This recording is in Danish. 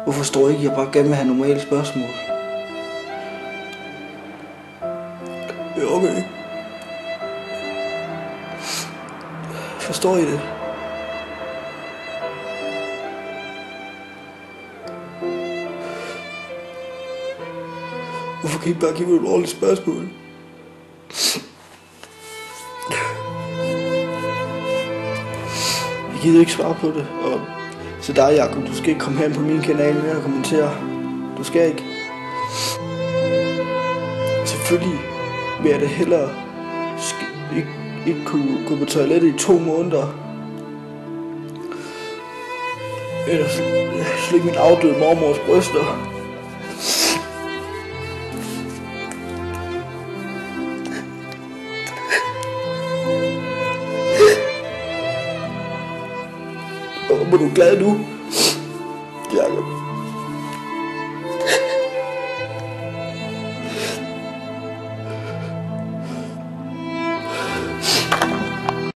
Hvorfor står I ikke, jeg bare gerne vil have normale spørgsmål? Ja, okay. Forstår I det? Hvorfor kan I bare give mig et ordentligt spørgsmål? Jeg gider ikke svare på det, og så dig, Jacob, du skal ikke komme hen på min kanal med og kommentere. Du skal ikke. Selvfølgelig vil jeg da hellere ikke kunne gå på toilettet i 2 måneder. Eller slikke min afdøde mormors bryster. Hvor er du glad nu, Jacob?